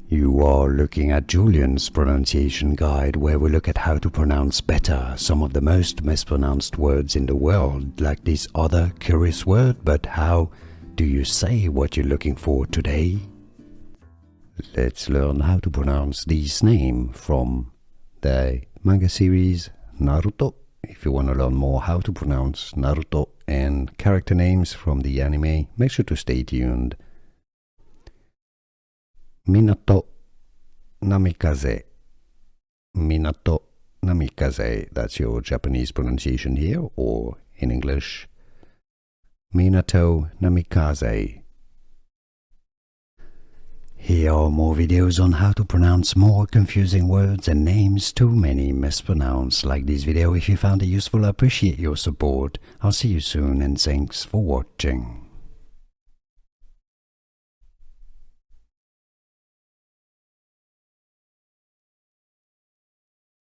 You are looking at Julian's pronunciation guide, where we look at how to pronounce better some of the most mispronounced words in the world, like this other curious word. But how do you say what you're looking for today? Let's learn how to pronounce this name from the manga series Naruto. If you want to learn more how to pronounce Naruto and character names from the anime, make sure to stay tuned. Minato Namikaze. Minato Namikaze. That's your Japanese pronunciation here, or in English, Minato Namikaze. Here are more videos on how to pronounce more confusing words and names too many mispronounced. Like this video if you found it useful. I appreciate your support. I'll see you soon and thanks for watching.